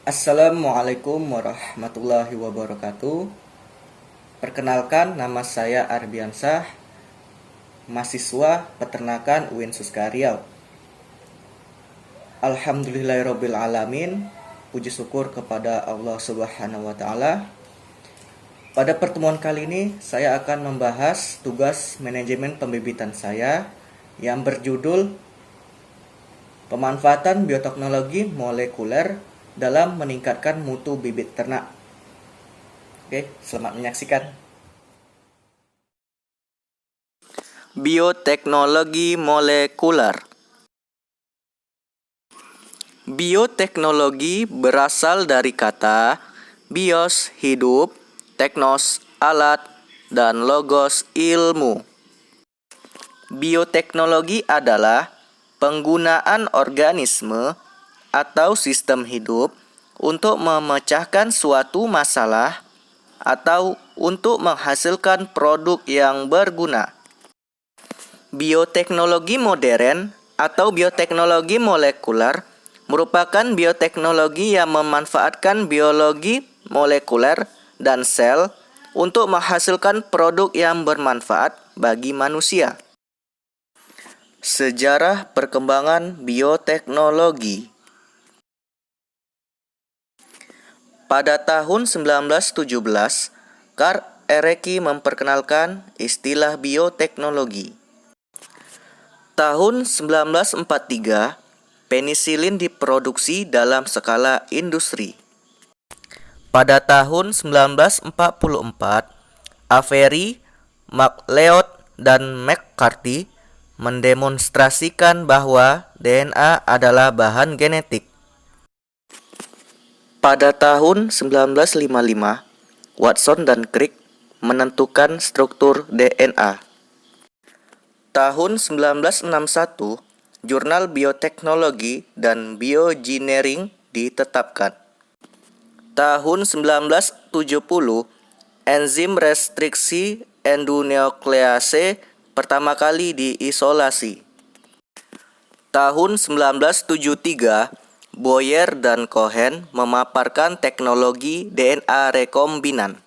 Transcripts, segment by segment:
Assalamualaikum warahmatullahi wabarakatuh. Perkenalkan, nama saya Ardiansah, mahasiswa peternakan UIN Suska Riau. Alhamdulillahirrabbilalamin. Puji syukur kepada Allah Subhanahu wa Ta'ala. Pada pertemuan kali ini, saya akan membahas tugas manajemen pembibitan saya yang berjudul Pemanfaatan Bioteknologi Molekuler dalam meningkatkan mutu bibit ternak. Oke, selamat menyaksikan. Bioteknologi molekuler. Bioteknologi berasal dari kata bios, hidup, teknos, alat, dan logos, ilmu. Bioteknologi adalah penggunaan organisme atau sistem hidup untuk memecahkan suatu masalah atau untuk menghasilkan produk yang berguna. Bioteknologi modern atau bioteknologi molekuler merupakan bioteknologi yang memanfaatkan biologi molekuler dan sel untuk menghasilkan produk yang bermanfaat bagi manusia. Sejarah perkembangan bioteknologi. Pada tahun 1917, Karl Ereky memperkenalkan istilah bioteknologi. Tahun 1943, penisilin diproduksi dalam skala industri. Pada tahun 1944, Avery, MacLeod, dan McCarthy mendemonstrasikan bahwa DNA adalah bahan genetik. Pada tahun 1955, Watson dan Crick menentukan struktur DNA. Tahun 1961, Jurnal Bioteknologi dan Bioengineering ditetapkan. Tahun 1970, enzim restriksi endonuklease pertama kali diisolasi. Tahun 1973, Boyer dan Cohen memaparkan teknologi DNA rekombinan.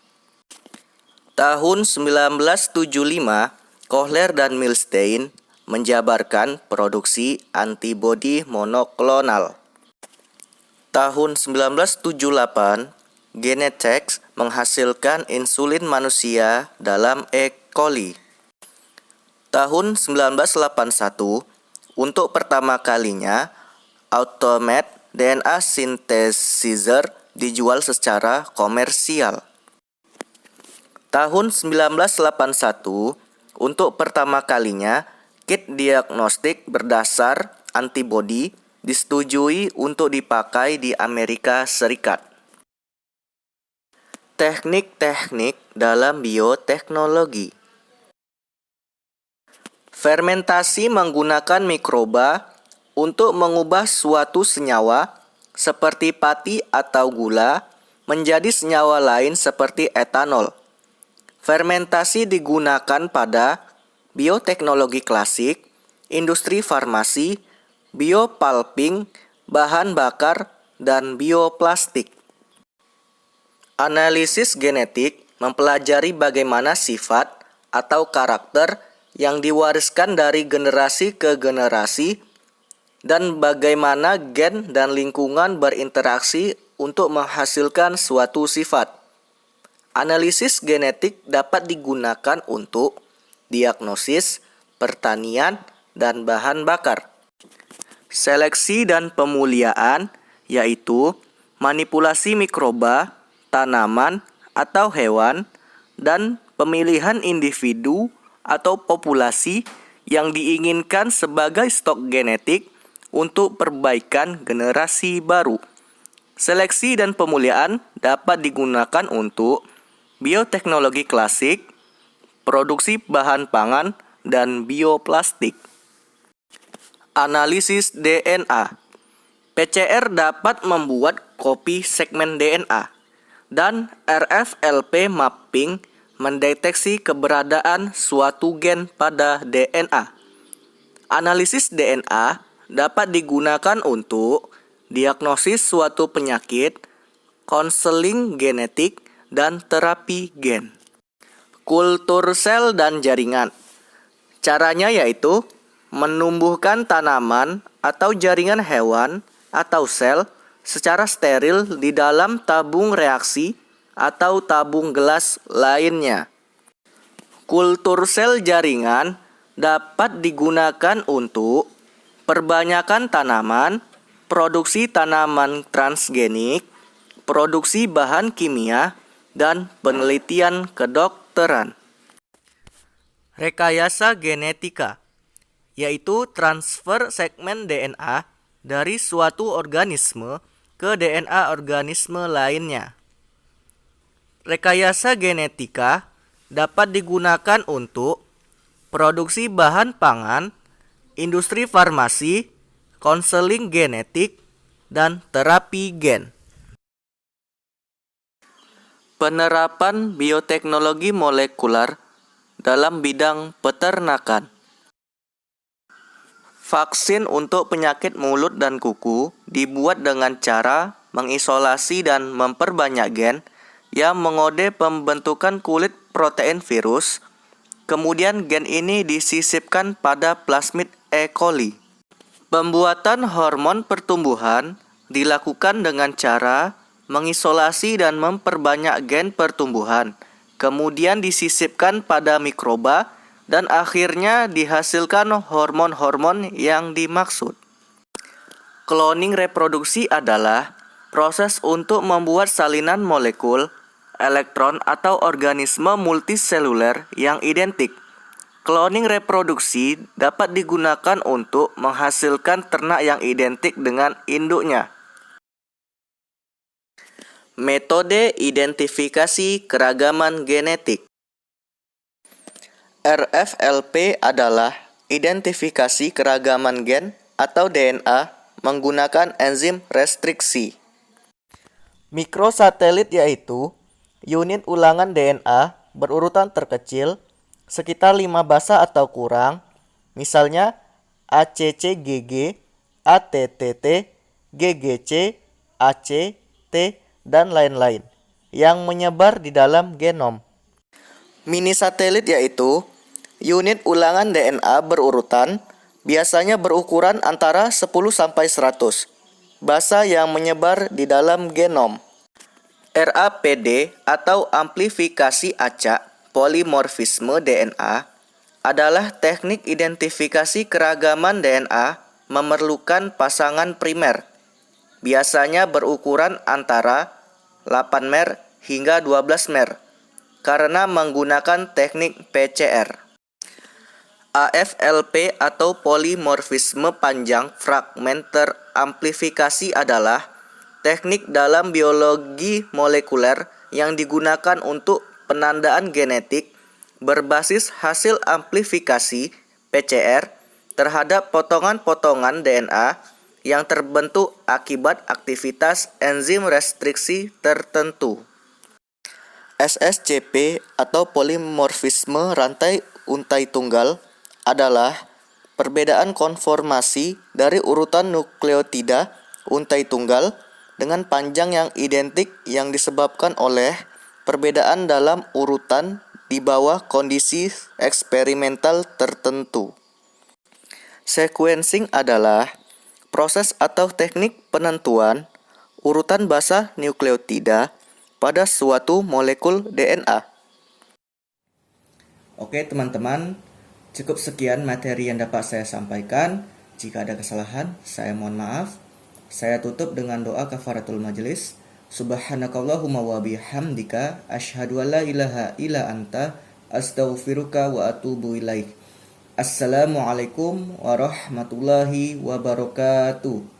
Tahun 1975, Kohler dan Milstein menjabarkan produksi antibodi monoklonal. Tahun 1978, Genentech menghasilkan insulin manusia dalam E. coli. Tahun 1981, untuk pertama kalinya, Automate DNA Synthesizer dijual secara komersial. Tahun 1981, untuk pertama kalinya, kit diagnostik berdasar antibodi disetujui untuk dipakai di Amerika Serikat. Teknik-teknik dalam bioteknologi. Fermentasi menggunakan mikroba untuk mengubah suatu senyawa seperti pati atau gula menjadi senyawa lain seperti etanol. Fermentasi digunakan pada bioteknologi klasik, industri farmasi, biopulping, bahan bakar, dan bioplastik. Analisis genetik mempelajari bagaimana sifat atau karakter yang diwariskan dari generasi ke generasi dan bagaimana gen dan lingkungan berinteraksi untuk menghasilkan suatu sifat. Analisis genetik dapat digunakan untuk diagnosis, pertanian, dan bahan bakar. Seleksi dan pemuliaan, yaitu manipulasi mikroba, tanaman, atau hewan, dan pemilihan individu atau populasi yang diinginkan sebagai stok genetik untuk perbaikan generasi baru. Seleksi dan pemuliaan dapat digunakan untuk bioteknologi klasik, produksi bahan pangan, dan bioplastik. Analisis DNA. PCR dapat membuat kopi segmen DNA, dan RFLP mapping mendeteksi keberadaan suatu gen pada DNA. Analisis DNA dapat digunakan untuk diagnosis suatu penyakit, konseling genetik, dan terapi gen. Kultur sel dan jaringan. Caranya yaitu menumbuhkan tanaman atau jaringan hewan atau sel secara steril di dalam tabung reaksi atau tabung gelas lainnya. Kultur sel jaringan dapat digunakan untuk perbanyakan tanaman, produksi tanaman transgenik, produksi bahan kimia, dan penelitian kedokteran. Rekayasa genetika, yaitu transfer segmen DNA dari suatu organisme ke DNA organisme lainnya. Rekayasa genetika dapat digunakan untuk produksi bahan pangan, industri farmasi, konseling genetik, dan terapi gen. Penerapan bioteknologi molekular dalam bidang peternakan. Vaksin untuk penyakit mulut dan kuku dibuat dengan cara mengisolasi dan memperbanyak gen yang mengode pembentukan kulit protein virus. Kemudian gen ini disisipkan pada plasmid E. coli. Pembuatan hormon pertumbuhan dilakukan dengan cara mengisolasi dan memperbanyak gen pertumbuhan, kemudian disisipkan pada mikroba, dan akhirnya dihasilkan hormon-hormon yang dimaksud. Cloning reproduksi adalah proses untuk membuat salinan molekul, elektron, atau organisme multiseluler yang identik. Cloning reproduksi dapat digunakan untuk menghasilkan ternak yang identik dengan induknya. Metode identifikasi keragaman genetik. RFLP adalah identifikasi keragaman gen atau DNA menggunakan enzim restriksi. Mikrosatelit yaitu unit ulangan DNA berurutan terkecil sekitar 5 basa atau kurang, misalnya ACCGG, ATTT, GGC, AC, T, dan lain-lain, yang menyebar di dalam genom. Mini satelit yaitu unit ulangan DNA berurutan, biasanya berukuran antara 10-100 basa yang menyebar di dalam genom. RAPD atau amplifikasi acak polimorfisme DNA adalah teknik identifikasi keragaman DNA memerlukan pasangan primer, biasanya berukuran antara 8 mer hingga 12 mer, karena menggunakan teknik PCR. AFLP atau polimorfisme panjang fragmenter amplifikasi adalah teknik dalam biologi molekuler yang digunakan untuk penandaan genetik berbasis hasil amplifikasi PCR terhadap potongan-potongan DNA yang terbentuk akibat aktivitas enzim restriksi tertentu. SSCP atau polimorfisme rantai untai tunggal adalah perbedaan konformasi dari urutan nukleotida untai tunggal dengan panjang yang identik yang disebabkan oleh perbedaan dalam urutan di bawah kondisi eksperimental tertentu. Sequencing adalah proses atau teknik penentuan urutan basa nukleotida pada suatu molekul DNA. Oke teman-teman, cukup sekian materi yang dapat saya sampaikan. Jika ada kesalahan, saya mohon maaf. Saya tutup dengan doa kafaratul majelis. Subhanakallahumma wa bihamdika asyhadu an la ilaha illa anta astaghfiruka wa atubu ilaik. Assalamualaikum warahmatullahi wabarakatuh.